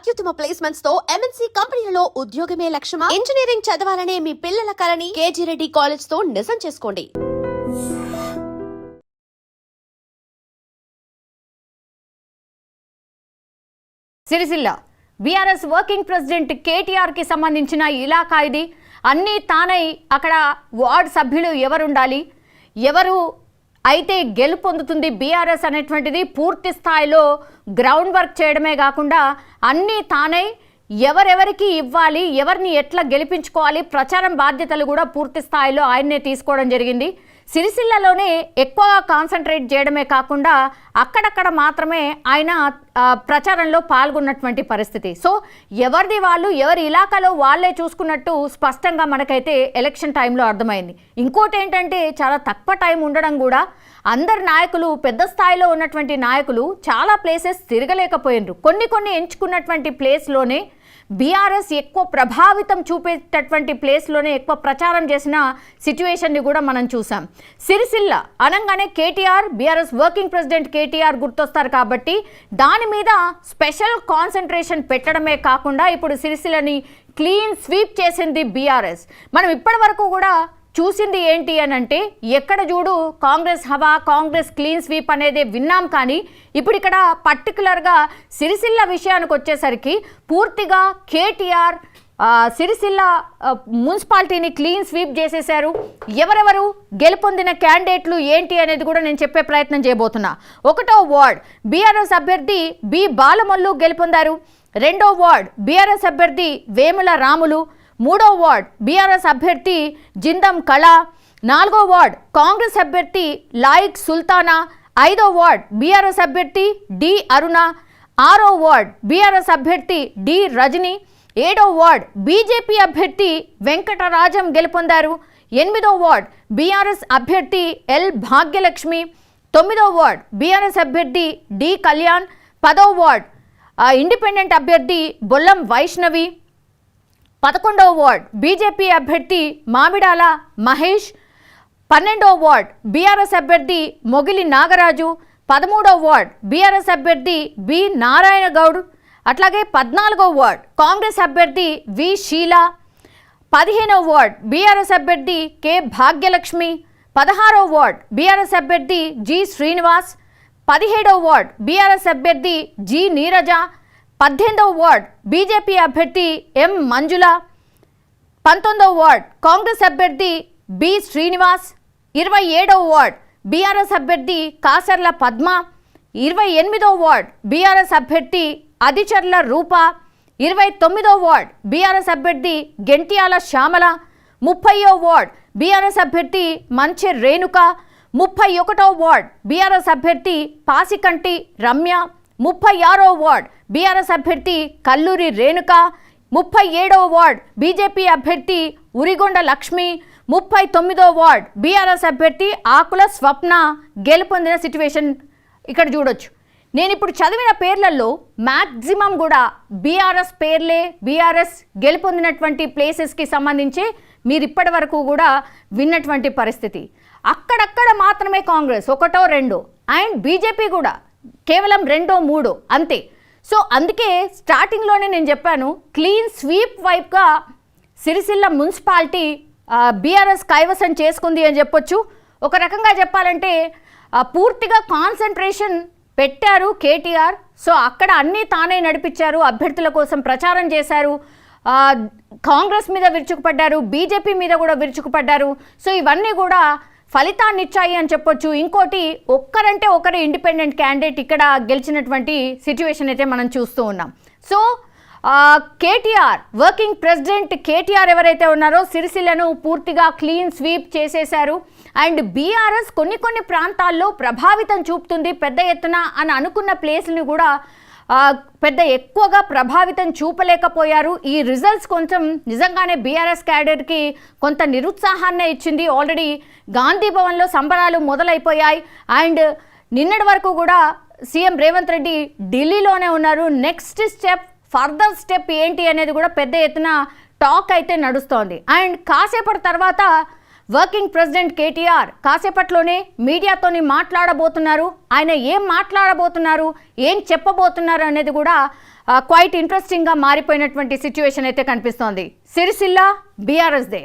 అత్యుత్తమ ప్లేస్మెంట్స్ తో ఎంఎన్సీ కంపెనీలలో ఉద్యోగమే లక్ష్యమా? ఇంజనీరింగ్ చదవాలనే మీ పిల్లల కలని కేజీ రెడ్డి కాలేజ్ తో నిజం చేసుకోండి. Sircilla BRS working president KTR కి సంబంధించిన ఇలాకా ఇది. అన్నీ తానై అక్కడ వార్డ్ సభ్యులు ఎవరుండాలి, ఎవరు అయితే గెలుపొందుతుంది బీఆర్ఎస్ అనేటువంటిది పూర్తి స్థాయిలో గ్రౌండ్ వర్క్ చేయడమే కాకుండా అన్నీ తానై ఎవరెవరికి ఇవ్వాలి, ఎవరిని ఎట్లా గెలిపించుకోవాలి, ప్రచారం బాధ్యతలు కూడా పూర్తి స్థాయిలో ఆయన్నే తీసుకోవడం జరిగింది. సిరిసిల్లలోనే ఎక్కువగా కాన్సన్ట్రేట్ చేయడమే కాకుండా అక్కడక్కడ మాత్రమే ఆయన ప్రచారంలో పాల్గొన్నటువంటి పరిస్థితి. సో ఎవరిది వాళ్ళు, ఎవరి ఇలాకాలో వాళ్ళే చూసుకున్నట్టు స్పష్టంగా మనకైతే ఎలక్షన్ టైంలో అర్థమైంది. ఇంకోటి ఏంటంటే చాలా తక్కువ టైం ఉండడం కూడా అందరు నాయకులు, పెద్ద స్థాయిలో ఉన్నటువంటి నాయకులు చాలా ప్లేసెస్ తిరగలేకపోయినరు. కొన్ని ఎంచుకున్నటువంటి ప్లేస్లోనే బీఆర్ఎస్ ఎక్కువ ప్రభావితం చూపేటటువంటి ప్లేస్లోనే ఎక్కువ ప్రచారం చేసిన సిచ్యువేషన్ని కూడా మనం చూసాం. సిరిసిల్ల అనగానే KTR, BRS working president KTR గుర్తొస్తారు కాబట్టి దాని మీద స్పెషల్ కాన్సన్ట్రేషన్ పెట్టడమే కాకుండా ఇప్పుడు సిరిసిల్లని క్లీన్ స్వీప్ చేసింది బీఆర్ఎస్. మనం ఇప్పటి వరకు కూడా చూసింది ఏంటి అని అంటే ఎక్కడ చూడు కాంగ్రెస్ హవా, కాంగ్రెస్ క్లీన్ స్వీప్ అనేది విన్నాం. కానీ ఇప్పుడు ఇక్కడ పర్టికులర్గా సిరిసిల్ల విషయానికి వచ్చేసరికి పూర్తిగా కేటీఆర్ సిరిసిల్ల మున్సిపాలిటీని క్లీన్ స్వీప్ చేసేశారు. ఎవరెవరు గెలుపొందిన క్యాండిడేట్లు ఏంటి అనేది కూడా నేను చెప్పే ప్రయత్నం చేయబోతున్నా. 1వ వార్డ్ బీఆర్ఎస్ అభ్యర్థి బి బాలమల్లు గెలుపొందారు. 2వ వార్డ్ బీఆర్ఎస్ అభ్యర్థి వేముల రాములు. 3వ వార్డ్ బీఆర్ఎస్ అభ్యర్థి జిందం కళ. 4వ వార్డ్ కాంగ్రెస్ అభ్యర్థి లాయిక్ సుల్తానా. 5వ వార్డ్ బీఆర్ఎస్ అభ్యర్థి డి అరుణ. 6వ వార్డ్ బీఆర్ఎస్ అభ్యర్థి డి రజని. 7వ వార్డ్ బీజేపీ అభ్యర్థి వెంకటరాజం గెలుపొందారు. 8వ వార్డ్ బీఆర్ఎస్ అభ్యర్థి ఎల్ భాగ్యలక్ష్మి. 9వ వార్డ్ బీఆర్ఎస్ అభ్యర్థి డి కళ్యాణ్. 10వ వార్డ్ ఇండిపెండెంట్ అభ్యర్థి బొల్లం వైష్ణవి. 11వ వార్డ్ బీజేపీ అభ్యర్థి మామిడాల మహేష్. 12వ వార్డ్ బీఆర్ఎస్ అభ్యర్థి మొగిలి నాగరాజు. 13వ వార్డ్ బీఆర్ఎస్ అభ్యర్థి బి నారాయణ గౌడ్. అట్లాగే 14వ వార్డ్ కాంగ్రెస్ అభ్యర్థి వి షీలా. 15వ వార్డ్ బీఆర్ఎస్ అభ్యర్థి కె భాగ్యలక్ష్మి. 16వ వార్డ్ బీఆర్ఎస్ అభ్యర్థి జి శ్రీనివాస్. 17వ వార్డ్ బీఆర్ఎస్ అభ్యర్థి జి నీరజ. 18వ వార్డ్ బీజేపీ అభ్యర్థి ఎం మంజుల. 19వ వార్డ్ కాంగ్రెస్ అభ్యర్థి బి శ్రీనివాస్. 27వ వార్డ్ బీఆర్ఎస్ అభ్యర్థి కాసర్ల పద్మ. 28వ వార్డ్ బీఆర్ఎస్ అభ్యర్థి అదిచర్ల రూప. 29వ వార్డ్ బీఆర్ఎస్ అభ్యర్థి గెంట్యాల శ్యామల. 30వ వార్డ్ బీఆర్ఎస్ అభ్యర్థి మంచె రేణుక. 31వ వార్డ్ బీఆర్ఎస్ అభ్యర్థి పాసికంటి రమ్య. 36వ వార్డ్ బీఆర్ఎస్ అభ్యర్థి కల్లూరి రేణుక. 37వ వార్డ్ బీజేపీ అభ్యర్థి ఉరిగొండ లక్ష్మి. 39వ వార్డ్ బీఆర్ఎస్ అభ్యర్థి ఆకుల స్వప్న గెలుపొందిన సిచ్యువేషన్ ఇక్కడ చూడొచ్చు. నేను ఇప్పుడు చదివిన పేర్లలో మ్యాక్సిమం కూడా బీఆర్ఎస్ పేర్లే, బీఆర్ఎస్ గెలుపొందినటువంటి ప్లేసెస్కి సంబంధించి మీరు ఇప్పటి వరకు కూడా విన్నటువంటి పరిస్థితి. అక్కడక్కడ మాత్రమే కాంగ్రెస్ 1, 2 అండ్ బీజేపీ కూడా కేవలం 2, 3 అంతే. సో అందుకే స్టార్టింగ్లోనే నేను చెప్పాను, క్లీన్ స్వీప్ వైపుగా సిరిసిల్ల మున్సిపాలిటీ బీఆర్ఎస్ కైవసం చేసుకుంది అని చెప్పొచ్చు. ఒక రకంగా చెప్పాలంటే పూర్తిగా కాన్సన్ట్రేషన్ పెట్టారు కేటీఆర్. సో అక్కడ అన్నీ తానే నడిపించారు, అభ్యర్థుల కోసం ప్రచారం చేశారు, కాంగ్రెస్ మీద విరుచుకుపడ్డారు, బీజేపీ మీద కూడా విరుచుకుపడ్డారు. సో ఇవన్నీ కూడా ఫలితాన్ని ఇచ్చాయి అని చెప్పొచ్చు. ఇంకోటి, ఒక్కరంటే ఒకరు ఇండిపెండెంట్ క్యాండిడేట్ ఇక్కడ గెలిచినటువంటి సిచ్యువేషన్ అయితే మనం చూస్తూ ఉన్నాం. So KTR, working president KTR ఎవరైతే ఉన్నారో సిరిసిల్లను పూర్తిగా క్లీన్ స్వీప్ చేసేశారు. అండ్ బీఆర్ఎస్ కొన్ని ప్రాంతాల్లో ప్రభావితం చూపుతుంది పెద్ద ఎత్తున అని అనుకున్న ప్లేస్ని కూడా పెద్ద ఎక్కువగా ప్రభావితం చూపలేకపోయారు. ఈ రిజల్ట్స్ కొంచెం నిజంగానే బీఆర్ఎస్ క్యాడర్కి కొంత నిరుత్సాహాన్నే ఇచ్చింది. ఆల్రెడీ గాంధీ భవన్లో సంబరాలు మొదలైపోయాయి. అండ్ నిన్నటి వరకు కూడా సీఎం రేవంత్ రెడ్డి ఢిల్లీలోనే ఉన్నారు. నెక్స్ట్ స్టెప్, ఫర్దర్ స్టెప్ ఏంటి అనేది కూడా పెద్ద ఎత్తున టాక్ అయితే నడుస్తోంది. అండ్ కాసేపటి తర్వాత వర్కింగ్ ప్రెసిడెంట్ కేటీఆర్ కాసేపట్లోనే మీడియాతోని మాట్లాడబోతున్నారు. ఆయన ఏం మాట్లాడబోతున్నారు, ఏం చెప్పబోతున్నారు అనేది కూడా క్వైట్ ఇంట్రెస్టింగ్గా మారిపోయినటువంటి సిచ్యువేషన్ అయితే కనిపిస్తోంది. సిరిసిల్ల బీఆర్ఎస్దే.